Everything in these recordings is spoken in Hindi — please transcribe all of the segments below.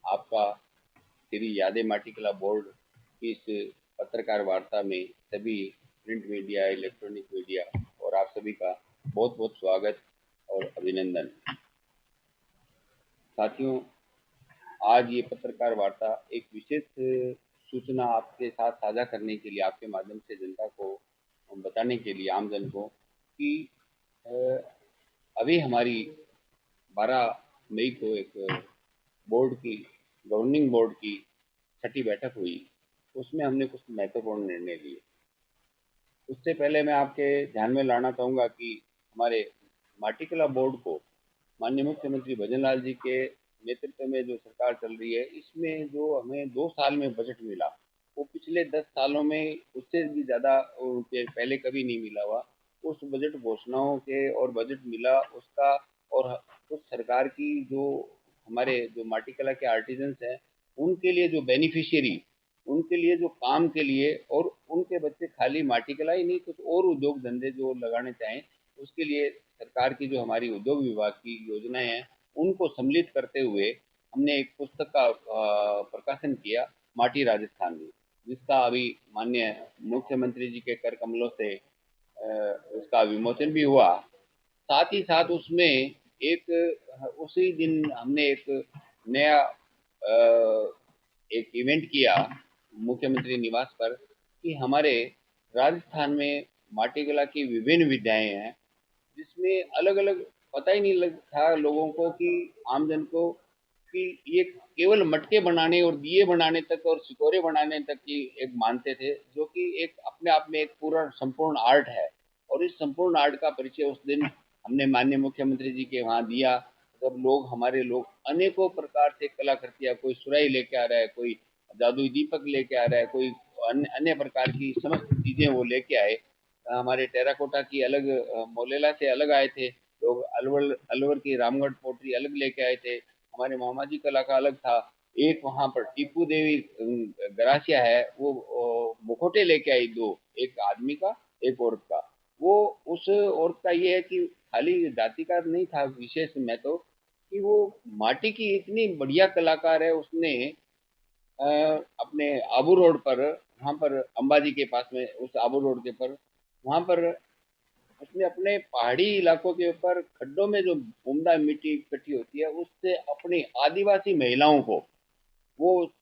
आपका श्री यादें माटी कला बोर्ड की इस पत्रकार वार्ता में सभी प्रिंट मीडिया, इलेक्ट्रॉनिक मीडिया और आप सभी का बहुत बहुत स्वागत और अभिनंदन। साथियों, आज ये पत्रकार वार्ता एक विशेष सूचना आपके साथ साझा करने के लिए, आपके माध्यम से जनता को बताने के लिए, आमजन को, कि अभी हमारी 12 मई को एक बोर्ड की, गवर्निंग बोर्ड की छठी बैठक हुई। उसमें हमने कुछ महत्वपूर्ण निर्णय लिए। उससे पहले मैं आपके ध्यान में लाना चाहूँगा कि हमारे माटीकला बोर्ड को माननीय मुख्यमंत्री भजन लाल जी के नेतृत्व में जो सरकार चल रही है, इसमें जो हमें 2 साल में बजट मिला, वो पिछले 10 सालों में उससे भी ज़्यादा पहले कभी नहीं मिला हुआ। उस बजट घोषणाओं के और बजट मिला उसका, और उस सरकार की जो हमारे जो माटीकला के आर्टिजन्स हैं, उनके लिए जो बेनिफिशियरी, उनके लिए जो काम के लिए, और उनके बच्चे खाली माटीकला ही नहीं, कुछ और उद्योग धंधे जो लगाने चाहें, उसके लिए सरकार की जो हमारी उद्योग विभाग की योजनाएं हैं, उनको सम्मिलित करते हुए हमने एक पुस्तक का प्रकाशन किया, माटी राजस्थान में, जिसका अभी माननीय मुख्यमंत्री जी के कर कमलों से उसका विमोचन भी हुआ। साथ ही साथ उसमें एक उसी दिन हमने एक नया एक इवेंट किया मुख्यमंत्री निवास पर, कि हमारे राजस्थान में माटीकला की विभिन्न विधाएं हैं, जिसमें अलग अलग, पता ही नहीं लग था लोगों को कि आमजन को, कि ये केवल मटके बनाने और दिए बनाने तक और सिकोरे बनाने तक की एक मानते थे, जो कि एक अपने आप में एक पूरा संपूर्ण आर्ट है। और इस संपूर्ण आर्ट का परिचय उस दिन हमने माननीय मुख्यमंत्री जी के वहाँ दिया। जब लोग, हमारे लोग अनेकों प्रकार से कलाकृतियाँ, कोई सुराही लेके आ रहा है, कोई जादुई दीपक लेके आ रहा है, कोई अन्य अन्य प्रकार की समस्त चीज़ें वो लेके आए। हमारे टेराकोटा की अलग, मोलेला से अलग आए थे लोग, अलवर अलवर की रामगढ़ पोट्री अलग लेके आए थे, हमारे मामाजी कला का अलग था। एक वहाँ पर टीपू देवी गरासिया है, वो मुखोटे लेके आई दो, एक आदमी का, एक औरत का। वो उस औरत का ये है कि खाली जाति का नहीं था विशेष में, तो कि वो माटी की इतनी बढ़िया कलाकार है। उसने अपने आबू रोड पर, वहाँ पर अंबाजी के पास में, उस आबू रोड के पर, वहाँ पर उसने अपने पहाड़ी इलाकों के ऊपर खड्डों में जो उम्दा मिट्टी इकट्ठी होती है, उससे अपनी आदिवासी महिलाओं को वो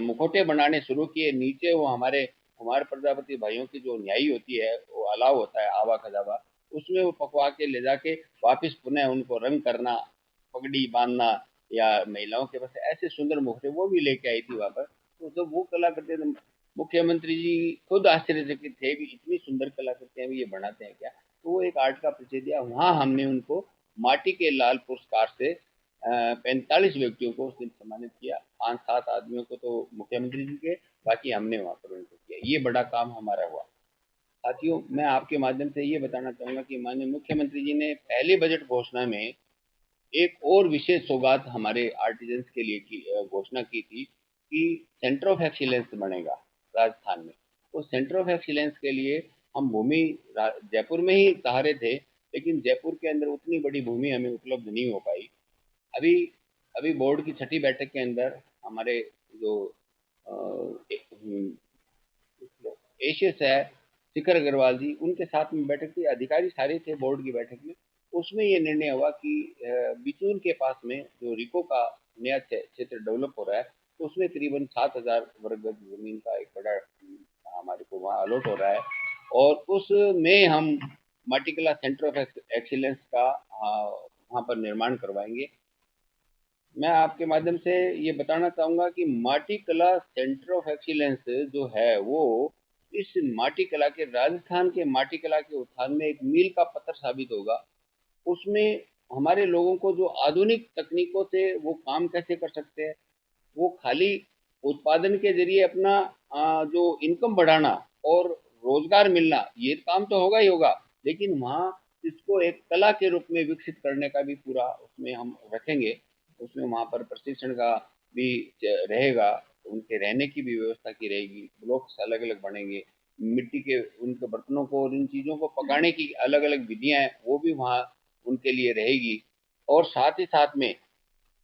मुखौटे बनाने शुरू किए। नीचे वो हमारे कुमार प्रजापति भाइयों की जो न्याई होती है, वो अलाव होता है, आवा खजावा, उसमें वो पकवा के ले जाके वापस पुनः उनको रंग करना, पगड़ी बांधना, या महिलाओं के पास ऐसे सुंदर मुखौटे वो भी लेके आई थी वहाँ पर। तो जब वो कला करते थे, मुख्यमंत्री जी खुद आश्चर्यचकित थे भी, इतनी सुंदर कलाकृतियाँ भी ये बनाते हैं क्या। तो वो एक आर्ट का परिचय दिया। वहाँ हमने उनको माटी के लाल पुरस्कार से 45 व्यक्तियों को उस दिन सम्मानित किया। 5-7 आदमियों को तो मुख्यमंत्री जी के, बाकी हमने वहाँ पर उनको किया। ये बड़ा काम हमारा हुआ। साथियों, मैं आपके माध्यम से ये बताना चाहूँगा कि माननीय मुख्यमंत्री जी ने पहले बजट घोषणा में एक और विशेष सौगात हमारे आर्टिजन्स के लिए की घोषणा की थी, कि सेंटर ऑफ एक्सीलेंस बनेगा राजस्थान में। तो सेंटर ऑफ एक्सीलेंस के लिए हम भूमि जयपुर में ही चाह रहे थे, लेकिन जयपुर के अंदर उतनी बड़ी भूमि हमें उपलब्ध नहीं हो पाई। अभी अभी बोर्ड की छठी बैठक के अंदर हमारे जो एशियस है, शिखर अग्रवाल जी, उनके साथ में बैठक थी, अधिकारी सारे थे बोर्ड की बैठक में। उसमें ये निर्णय हुआ कि बिचूर के पास में जो रिको का नया क्षेत्र डेवलप हो रहा है, तो उसमें करीबन 7,000 वर्ग गज जमीन का एक बड़ा हमारे को वहाँ अलॉट हो रहा है, और उसमें हम माटीकला सेंटर ऑफ एक्सीलेंस का वहाँ पर निर्माण करवाएंगे। मैं आपके माध्यम से ये बताना चाहूँगा कि माटी कला सेंटर ऑफ एक्सीलेंस जो है, वो इस माटी कला के, राजस्थान के माटी कला के उत्थान में एक मील का पत्थर साबित होगा। उसमें हमारे लोगों को जो आधुनिक तकनीकों से वो काम कैसे कर सकते हैं, वो खाली उत्पादन के जरिए अपना जो इनकम बढ़ाना और रोजगार मिलना, ये काम तो होगा ही होगा, लेकिन वहाँ इसको एक कला के रूप में विकसित करने का भी पूरा उसमें हम रखेंगे। उसमें वहाँ पर प्रशिक्षण का भी रहेगा, उनके रहने की भी व्यवस्था की रहेगी, ब्लॉक्स अलग अलग बनेंगे, मिट्टी के उनके बर्तनों को और इन चीज़ों को पकाने की अलग अलग विधियाँ हैं, वो भी वहाँ उनके लिए रहेगी। और साथ ही साथ में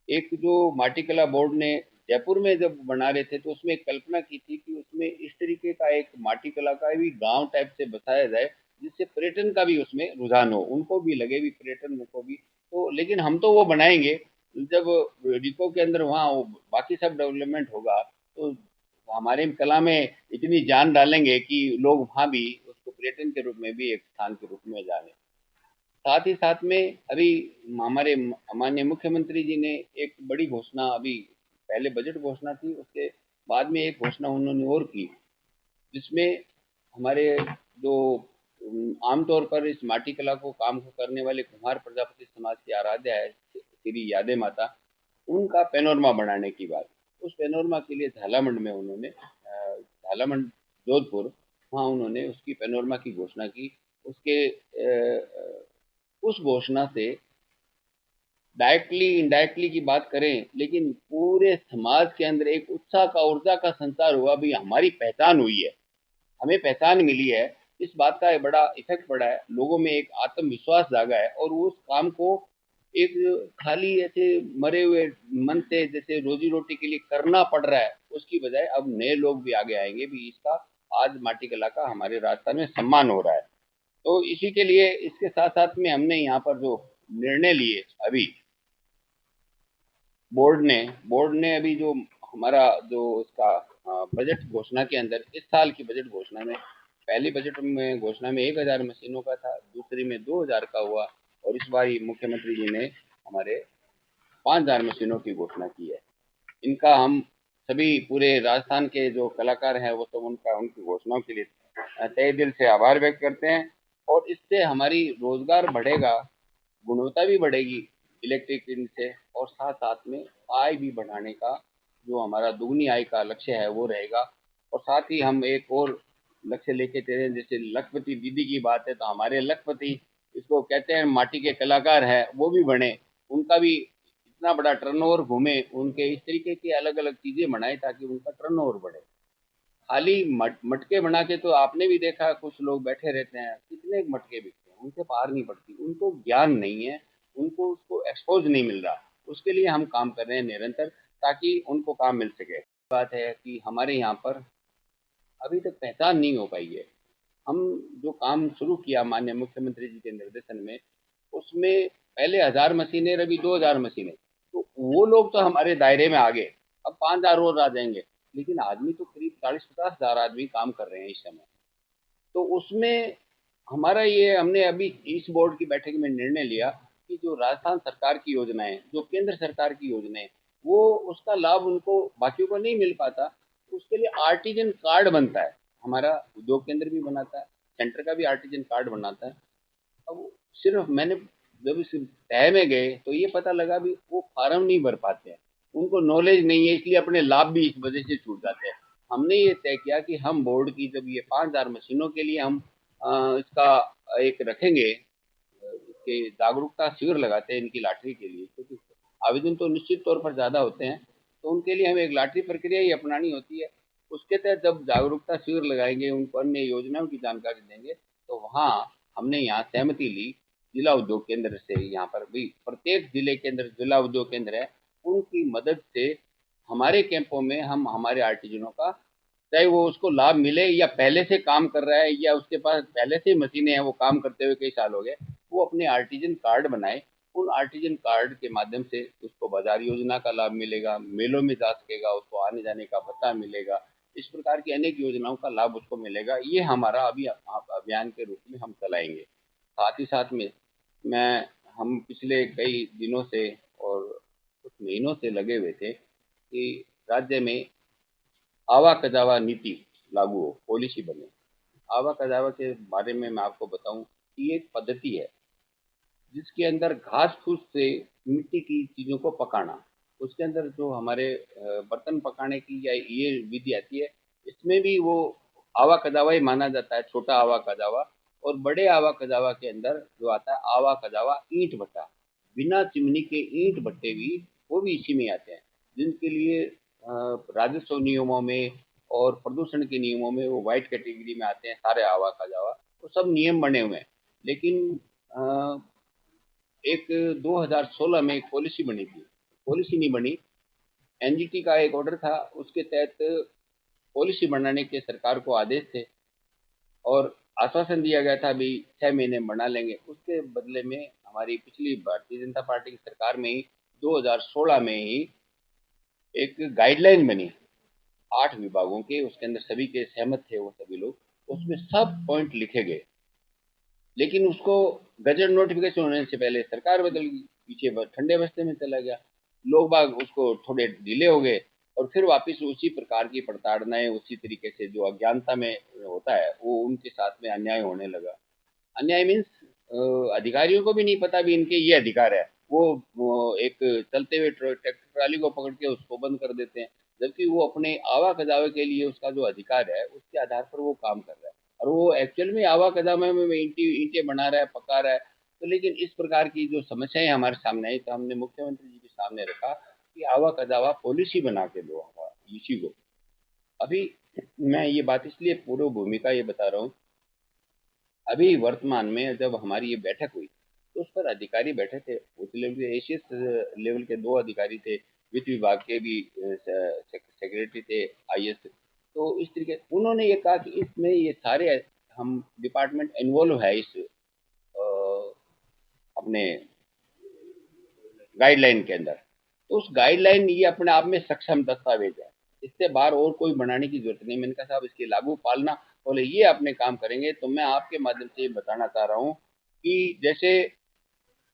एक जो माटी कला बोर्ड ने जयपुर में जब बना रहे थे तो उसमें एक कल्पना की थी कि उसमें इस तरीके का एक माटी कला का भी गांव टाइप से बसाया जाए, जिससे पर्यटन का भी उसमें रुझान हो, उनको भी लगे भी पर्यटन उनको भी। तो लेकिन हम तो वो बनाएंगे जब रिको के अंदर वहाँ बाकी सब डेवलपमेंट होगा, तो हमारे कला में इतनी जान डालेंगे कि लोग वहाँ भी उसको पर्यटन के रूप में भी एक स्थान के रूप में जाने। साथ ही साथ में अभी हमारे माननीय मुख्यमंत्री जी ने एक बड़ी घोषणा, अभी पहले बजट घोषणा थी, उसके बाद में एक घोषणा उन्होंने और की, जिसमें हमारे जो आमतौर पर इस माटी कला को काम को करने वाले कुम्हार प्रजापति समाज की आराध्या है श्री यादे माता, उनका पेनोरमा बनाने की बात। उस पेनोरमा के लिए झालामंड में उन्होंने झालामंड जोधपुर, वहाँ उन्होंने उसकी पेनोरमा की घोषणा की। उसके उस घोषणा से डायरेक्टली इनडायरेक्टली की बात करें, लेकिन पूरे समाज के अंदर एक उत्साह का ऊर्जा का संचार हुआ, भी हमारी पहचान हुई है, हमें पहचान मिली है। इस बात का एक बड़ा इफेक्ट पड़ा है, लोगों में एक आत्मविश्वास जागा है, और उस काम को एक खाली ऐसे मरे हुए मन से जैसे रोजी रोटी के लिए करना पड़ रहा है, उसकी बजाय अब नए लोग भी आगे आएंगे भी, इसका आज माटी कला का हमारे राजस्थान में सम्मान हो रहा है। तो इसी के लिए इसके साथ साथ में हमने यहाँ पर जो निर्णय लिए अभी बोर्ड ने बोर्ड ने अभी जो हमारा जो इसका बजट घोषणा के अंदर, इस साल की बजट घोषणा में, पहली बजट में घोषणा में 1000 मशीनों का था, दूसरी में 2000 का हुआ, और इस बार मुख्यमंत्री जी ने हमारे 5000 मशीनों की घोषणा की है। इनका हम सभी पूरे राजस्थान के जो कलाकार हैं वो सब उनका उनकी घोषणाओं के लिए तहे दिल से आभार व्यक्त करते हैं। और इससे हमारी रोजगार बढ़ेगा, गुणवत्ता भी बढ़ेगी इलेक्ट्रिक से, और साथ साथ में आय भी बढ़ाने का जो हमारा दुगनी आय का लक्ष्य है वो रहेगा। और साथ ही हम एक और लक्ष्य लेके चले, जैसे लखपति दीदी की बात है, तो हमारे लखपति, इसको कहते हैं माटी के कलाकार है, वो भी बने, उनका भी इतना बड़ा टर्नओवर घूमे, उनके इस तरीके की अलग अलग चीजें बनाए ताकि उनका टर्नओवर बढ़े। खाली मटके बना के तो आपने भी देखा, कुछ लोग बैठे रहते हैं, कितने मटके बिकते हैं, उनसे पार नहीं पड़ती, उनको ज्ञान नहीं है, उनको उसको एक्सपोज नहीं मिल रहा। उसके लिए हम काम कर रहे हैं निरंतर, ताकि उनको काम मिल सके। बात है कि हमारे यहाँ पर अभी तक पहचान नहीं हो पाई है। हम जो काम शुरू किया माननीय मुख्यमंत्री जी के निर्देशन में, उसमें पहले 1000 मशीनें, अभी 2000 मशीनें, तो वो लोग तो हमारे दायरे में आ गए, अब 5000 और आ जाएंगे। लेकिन आदमी तो करीब 40-50 हजार आदमी काम कर रहे हैं इस समय। तो उसमें हमारा ये, हमने अभी इस बोर्ड की बैठक में निर्णय लिया कि जो राजस्थान सरकार की योजनाएं, जो केंद्र सरकार की योजनाएं, वो उसका लाभ उनको बाकियों को नहीं मिल पाता, तो उसके लिए आर्टिजन कार्ड बनता है। हमारा उद्योग केंद्र भी बनाता है, सेंटर का भी आर्टिजन कार्ड बनाता है। अब सिर्फ मैंने जब इस तय में गए तो ये पता लगा भी वो फार्म नहीं भर पाते हैं, उनको नॉलेज नहीं है, इसलिए अपने लाभ भी इस वजह से छूट जाते हैं। हमने ये तय किया कि हम बोर्ड की जब ये 5000 मशीनों के लिए हम इसका एक रखेंगे, इसके जागरूकता शिविर लगाते हैं इनकी लॉटरी के लिए, क्योंकि आवेदन तो निश्चित तौर पर ज़्यादा होते हैं, तो उनके लिए हमें एक लॉटरी प्रक्रिया ही अपनानी होती है। उसके तहत जब जागरूकता शिविर लगाएंगे, उनको अन्य योजनाओं की जानकारी देंगे, तो वहाँ हमने यहाँ सहमति ली जिला उद्योग केंद्र से, यहाँ पर भी प्रत्येक जिले के अंदर जिला उद्योग केंद्र है, उनकी मदद से हमारे कैंपों में हम हमारे आर्टिजनों का, चाहे वो उसको लाभ मिले या पहले से काम कर रहा है या उसके पास पहले से मशीनें हैं, वो काम करते हुए कई साल हो गए, वो अपने आर्टिजन कार्ड बनाए। उन आर्टिजन कार्ड के माध्यम से उसको बाजार योजना का लाभ मिलेगा, मेलों में जा सकेगा, उसको आने जाने का भत्ता मिलेगा, इस प्रकार की अनेक योजनाओं का लाभ उसको मिलेगा। ये हमारा अभी अभियान के रूप में हम चलाएंगे। साथ ही साथ में मैं हम पिछले कई दिनों से और कुछ महीनों से लगे हुए थे कि राज्य में आवा कजावा नीति लागू हो, पॉलिसी बने। आवा कजावा के बारे में मैं आपको बताऊं कि ये एक पद्धति है जिसके अंदर घास फूस से मिट्टी की चीज़ों को पकाना, उसके अंदर जो हमारे बर्तन पकाने की या ये विधि आती है, इसमें भी वो आवा कजावा ही माना जाता है, छोटा आवा कजावा। और बड़े आवा कजावा के अंदर जो आता है आवा कजावा ईंट भट्टा, बिना चिमनी के ईंट भट्टे भी, वो भी इसी में आते हैं, जिनके लिए राजस्व नियमों में और प्रदूषण के नियमों में वो वाइट कैटेगरी में आते हैं सारे आवा कजावा, वो सब नियम बने हुए हैं। लेकिन एक 2016 में एक पॉलिसी बनी थी, पॉलिसी नहीं बनी। एनजीटी का एक ऑर्डर था, उसके तहत पॉलिसी बनाने के सरकार को आदेश थे और आश्वासन दिया गया था अभी 6 महीने में बना लेंगे। उसके बदले में हमारी पिछली भारतीय जनता पार्टी की सरकार में ही 2016 में ही एक गाइडलाइन बनी 8 विभागों के, उसके अंदर सभी के सहमत थे वो सभी लोग, उसमें सब पॉइंट लिखे गए। लेकिन उसको गजट नोटिफिकेशन होने से पहले सरकार बदल गई, पीछे ठंडे बस्ते में चला गया, लोग बाग उसको थोड़े ढीले हो गए और फिर वापस उसी प्रकार की प्रताड़नाएं, उसी तरीके से जो अज्ञानता में होता है वो उनके साथ में अन्याय होने लगा। अन्याय मीन्स अधिकारियों को भी नहीं पता भी इनके ये अधिकार है, वो एक चलते हुए ट्रैक्टर ट्राली को पकड़ के उसको बंद कर देते हैं, जबकि वो अपने आवा कदावे के लिए उसका जो अधिकार है उसके आधार पर वो काम कर रहा है और वो एक्चुअल में आवा कदावे में ईंटें बना रहा है, पका रहा है। तो लेकिन इस प्रकार की जो समस्याएं हमारे सामने आई तो हमने मुख्यमंत्री जी के सामने रखा कि आवा कदावा पॉलिसी बना के दो हमारा इसी को। अभी मैं ये बात इसलिए पूर्व भूमिका ये बता रहा हूँ, अभी वर्तमान में जब हमारी ये बैठक हुई तो उस पर अधिकारी बैठे थे उच्च लेवल के, एसीएस लेवल के 2 अधिकारी थे, वित्त विभाग के भी सेक्रेटरी थे, आईएएस। तो इस तरीके उन्होंने ये कहा कि इसमें ये सारे हम डिपार्टमेंट इन्वॉल्व है इस अपने गाइडलाइन के अंदर। तो उस गाइडलाइन ये अपने आप में सक्षम दस्तावेज है, इससे बाहर और कोई बनाने की जरूरत नहीं। मैंने कहा साहब इसकी लागू पालना, बोले ये अपने काम करेंगे। तो मैं आपके माध्यम से ये बताना चाह रहा हूँ कि जैसे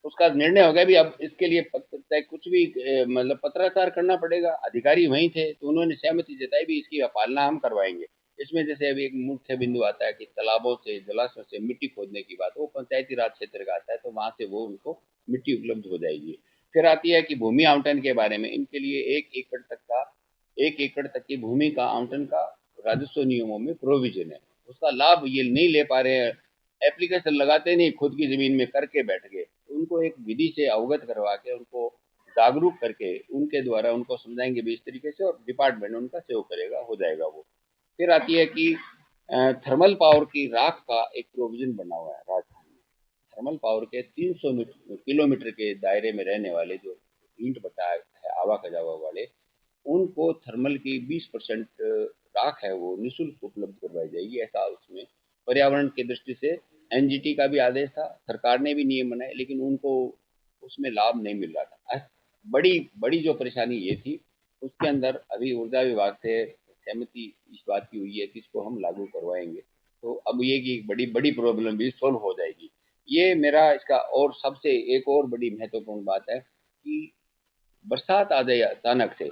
उसका निर्णय हो गया भी, अब इसके लिए चाहे कुछ भी मतलब पत्राचार करना पड़ेगा। अधिकारी वहीं थे तो उन्होंने सहमति जताई भी इसकी पालना हम करवाएंगे। इसमें जैसे अभी एक मुख्य बिंदु आता है कि तालाबों से, जलाशयों से मिट्टी खोदने की बात, वो पंचायती राज क्षेत्र का आता है तो वहां से वो उनको मिट्टी उपलब्ध हो जाएगी। फिर आती है कि भूमि आवंटन के बारे में, इनके लिए 1 एकड़ तक का, 1 एकड़ तक की भूमि का आवंटन का राजस्व नियमों में प्रोविजन है। उसका लाभ ये नहीं ले पा रहे हैं, एप्लीकेशन लगाते नहीं, खुद की जमीन में करके बैठ गए। उनको एक विधि से अवगत करवा के, उनको जागरूक करके, उनके द्वारा उनको समझाएंगे भी इस तरीके से, और डिपार्टमेंट उनका सेव करेगा, हो जाएगा वो। फिर आती है कि थर्मल पावर की राख का एक प्रोविजन बना हुआ है राजस्थान में। थर्मल पावर के 300 किलोमीटर के दायरे में रहने वाले जो ईंट भट्टा है आवा खजावा वाले, उनको थर्मल की 20% राख है वो निःशुल्क उपलब्ध करवाई जाएगी, ऐसा उसमें पर्यावरण की दृष्टि से एनजीटी का भी आदेश था, सरकार ने भी नियम बनाए, लेकिन उनको उसमें लाभ नहीं मिल रहा था। बड़ी बड़ी जो परेशानी ये थी, उसके अंदर अभी ऊर्जा विभाग से सहमति इस बात की हुई है कि इसको हम लागू करवाएंगे। तो अब ये कि बड़ी बड़ी प्रॉब्लम भी सॉल्व हो जाएगी। ये मेरा इसका, और सबसे एक और बड़ी महत्वपूर्ण बात है कि बरसात आ जाए अचानक से,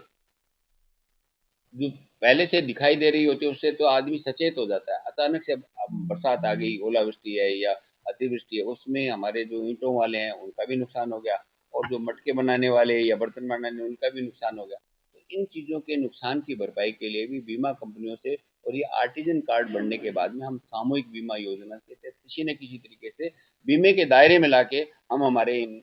जो पहले से दिखाई दे रही होती है उससे तो आदमी सचेत हो जाता है। अचानक से अब बरसात आ गई, ओलावृष्टि है या अतिवृष्टि है, उसमें हमारे जो ईंटों वाले हैं उनका भी नुकसान हो गया, और जो मटके बनाने वाले या बर्तन बनाने उनका भी नुकसान हो गया। तो इन चीज़ों के नुकसान की भरपाई के लिए भी बीमा कंपनियों से, और ये आर्टिजन कार्ड बनने के बाद में हम सामूहिक बीमा योजना के तहत किसी न किसी तरीके से बीमे के दायरे में लाके हम हमारे इन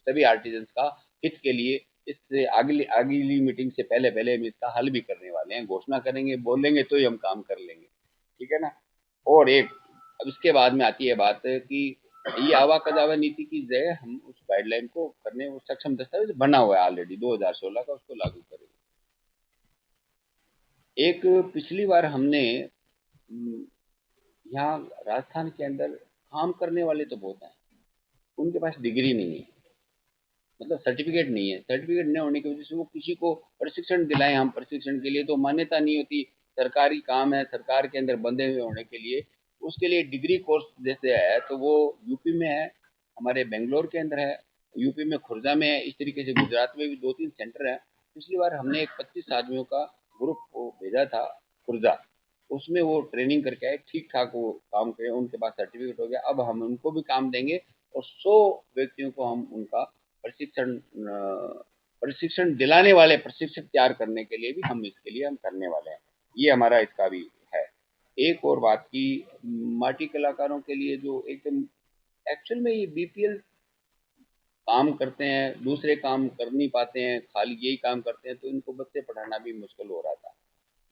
सभी आर्टिजन का हित के लिए, इससे अगली अगली मीटिंग से पहले पहले हम इसका हल भी करने वाले हैं, घोषणा करेंगे, बोलेंगे तो ही हम काम कर लेंगे। ठीक है ना। और एक, अब इसके बाद में आती है बात कि ये आवा कदावा नीति की जगह हम उस गाइडलाइन को करने वो सक्षम दस्तावेज बना हुआ है ऑलरेडी 2016 का, उसको लागू करेंगे। एक पिछली बार हमने यहाँ राजस्थान के अंदर काम करने वाले तो बहुत हैं, उनके पास डिग्री नहीं है, मतलब सर्टिफिकेट नहीं है। सर्टिफिकेट न होने की वजह से वो किसी को प्रशिक्षण दिलाएं हम प्रशिक्षण के लिए, तो मान्यता नहीं होती। सरकारी काम है, सरकार के अंदर बंधे हुए होने के लिए उसके लिए डिग्री कोर्स जैसे है, तो वो यूपी में है, हमारे बेंगलोर के अंदर है, यूपी में खुर्जा में है, इस तरीके से गुजरात में भी 2-3 सेंटर है। पिछली बार हमने एक 25 आदमियों का ग्रुप को भेजा था खुर्जा, उसमें वो ट्रेनिंग करके आए, ठीक ठाक वो काम करे, उनके पास सर्टिफिकेट हो गया। अब हम उनको भी काम देंगे और 100 व्यक्तियों को हम उनका प्रशिक्षण दिलाने वाले प्रशिक्षक तैयार करने के लिए भी हम इसके लिए हम करने वाले हैं। ये हमारा इसका भी है। एक और बात की, माटी कलाकारों के लिए जो एकदम एक्चुअल में ये बीपीएल काम करते हैं, दूसरे काम कर नहीं पाते हैं, खाली यही काम करते हैं, तो इनको बच्चे पढ़ाना भी मुश्किल हो रहा था।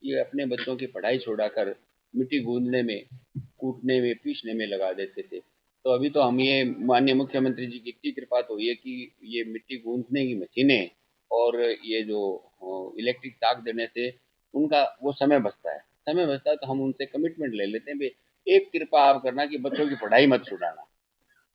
ये अपने बच्चों की पढ़ाई छोड़ाकर मिट्टी गूंदने में, कूटने में, पीसने में लगा देते थे। तो अभी तो हम ये माननीय मुख्यमंत्री जी की इतनी कृपा तो हुई है कि ये मिट्टी गूंथने की मशीनें और ये जो इलेक्ट्रिक ताक देने से उनका वो समय बचता है तो हम उनसे कमिटमेंट ले लेते हैं भाई एक कृपा आप करना कि बच्चों की पढ़ाई मत छुड़ाना।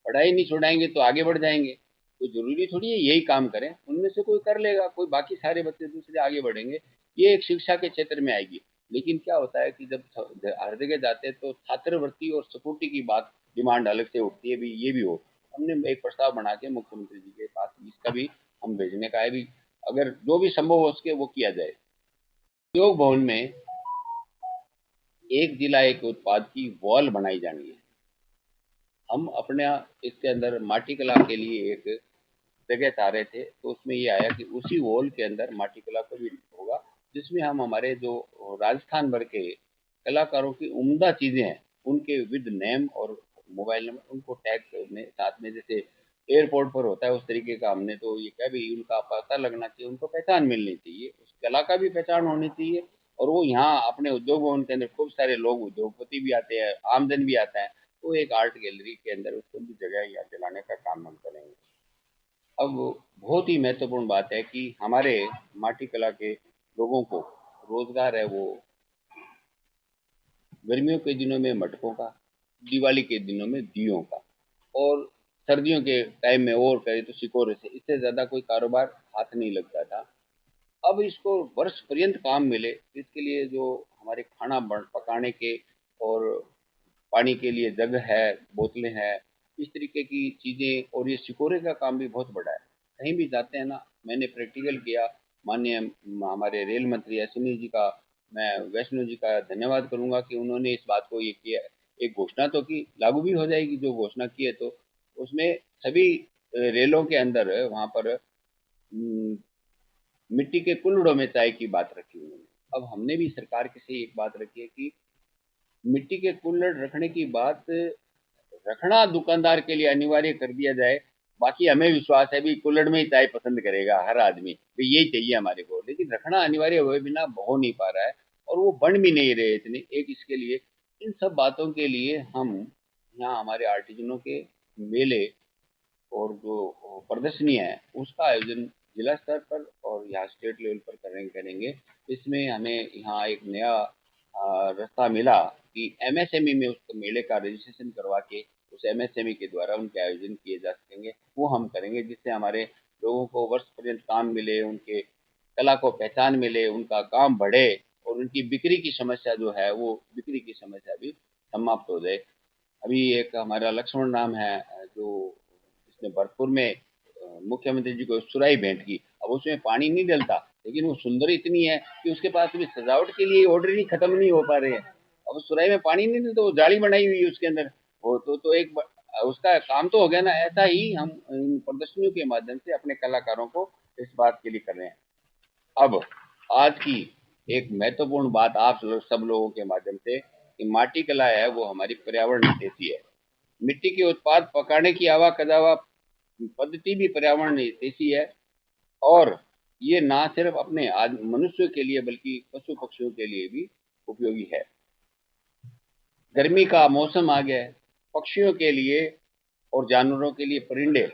पढ़ाई नहीं छुड़ाएंगे तो आगे बढ़ जाएंगे। कोई जरूरी थोड़ी है यही काम करें, उनमें से कोई कर लेगा, कोई बाकी सारे बच्चे दूसरे आगे बढ़ेंगे। ये एक शिक्षा के क्षेत्र में आएगी। लेकिन क्या होता है कि जब हर जगह जाते हैं तो छात्रवृत्ति और सिक्योरिटी की बात डिमांड अलग से उठती है भी ये भी हो। हमने एक प्रस्ताव बना के मुख्यमंत्री जी के पास इसका भी हम भेजने का है भी, अगर जो भी संभव हो सके वो किया जाए। उद्योग भवन में एक जिला एक उत्पाद की वॉल बनाई जानी है। हम अपने इसके अंदर माटी कला के लिए एक जगह चाह रहे थे तो उसमें ये आया कि उसी वॉल के अंदर माटी कला को भी होगा, जिसमें हम हमारे जो राजस्थान भर के कलाकारों की उम्दा चीजें हैं उनके विद नेम और मोबाइल नंबर उनको टैग में साथ में, जैसे एयरपोर्ट पर होता है उस तरीके का हमने तो ये क्या भी उनका पता लगना चाहिए, उनको पहचान मिलनी चाहिए, उस कला का भी पहचान होनी चाहिए। और वो यहाँ अपने उद्योग भवन के अंदर खूब सारे लोग उद्योगपति भी आते हैं, आमदन भी आता है, तो एक आर्ट गैलरी के अंदर उसको भी जगह या दिलाने का काम हम करेंगे। अब बहुत ही महत्वपूर्ण बात है कि हमारे माटी कला के लोगों को रोजगार है वो गर्मियों के दिनों में मटकों का, दिवाली के दिनों में दियों का, और सर्दियों के टाइम में और करें तो सिकोरे से, इससे ज़्यादा कोई कारोबार हाथ नहीं लगता था। अब इसको वर्ष पर्यंत काम मिले, इसके लिए जो हमारे खाना पकाने के और पानी के लिए जग है, बोतलें हैं, इस तरीके की चीज़ें, और ये सिकोरे का काम भी बहुत बड़ा है। कहीं भी जाते हैं ना, मैंने प्रैक्टिकल किया। माननीय हमारे रेल मंत्री अश्विनी जी का, मैं वैष्णो जी का धन्यवाद करूंगा कि उन्होंने इस बात को ये किया, एक घोषणा तो की, लागू भी हो जाएगी जो घोषणा की है तो उसमें सभी रेलों के अंदर वहाँ पर मिट्टी के कुल्हड़ों में चाय की बात रखी उन्होंने। अब हमने भी सरकार के से एक बात रखी है कि मिट्टी के कुल्हड़ रखने की बात रखना दुकानदार के लिए अनिवार्य कर दिया जाए। बाकी हमें विश्वास है भी कुल्हड़ में ही चाय पसंद करेगा हर आदमी, भी यही चाहिए हमारे को, लेकिन रखना अनिवार्य हुए बिना हो नहीं पा रहा है और वो बन भी नहीं रहे इतने एक इसके लिए। इन सब बातों के लिए हम यहाँ हमारे आर्टिजनों के मेले और जो प्रदर्शनी है उसका आयोजन जिला स्तर पर और यहाँ स्टेट लेवल पर करेंगे। इसमें हमें यहाँ एक नया रास्ता मिला कि एमएसएमई में उस मेले का रजिस्ट्रेशन करवा के उस एमएसएमई के द्वारा उनके आयोजन किए जा सकेंगे, वो हम करेंगे, जिससे हमारे लोगों को वर्ष पर्यंत काम मिले, उनके कला को पहचान मिले, उनका काम बढ़े और उनकी बिक्री की समस्या जो है वो बिक्री की समस्या भी समाप्त हो जाए। अभी एक हमारा लक्ष्मण नाम है जो इसने भरतपुर में मुख्यमंत्री जी को सुराही भेंट की। अब उसमें पानी नहीं डलता लेकिन वो सुंदर इतनी है कि उसके पास अभी सजावट के लिए ऑर्डर ही खत्म नहीं हो पा रहे हैं। अब उस सुराही में पानी नहीं डलता, वो जाली बनाई हुई है उसके अंदर, वो तो एक उसका काम तो हो गया ना। ऐसा ही हम इन प्रदर्शनियों के माध्यम से अपने कलाकारों को इस बात के लिए कर रहे हैं। अब आज की एक महत्वपूर्ण बात आप सब लोगों के माध्यम से कि माटी कला है वो हमारी पर्यावरण हितैषी है। मिट्टी के उत्पाद पकाने की आवा कदावा पद्धति भी पर्यावरण हितैषी है और ये ना सिर्फ अपने आज मनुष्य के लिए बल्कि पशु पक्षियों के लिए भी उपयोगी है। गर्मी का मौसम आ गया है, पक्षियों के लिए और जानवरों के लिए परिंदे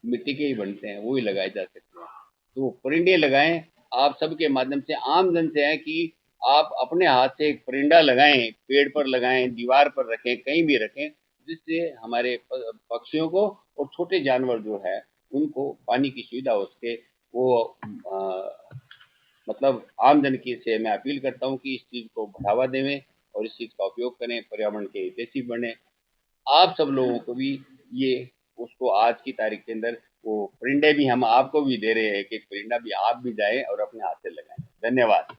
मिट्टी के ही बनते हैं, वो ही लगाए जा सकते हैं। तो परिंदे लगाएं, आप सबके माध्यम से आम जन से है कि आप अपने हाथ से एक परिंदा लगाएं, पेड़ पर लगाएं, दीवार पर रखें, कहीं भी रखें, जिससे हमारे पक्षियों को और छोटे जानवर जो है उनको पानी की सुविधा हो सके। वो मतलब आम जन की से मैं अपील करता हूँ कि इस चीज़ को बढ़ावा देवें और इस चीज़ का उपयोग करें, पर्यावरण के हितैषी बने। आप सब लोगों को भी ये उसको आज की तारीख के अंदर वो परिंडे भी हम आपको भी दे रहे हैं कि एक परिंडा भी आप भी जाएं और अपने हाथ से लगाएं। धन्यवाद।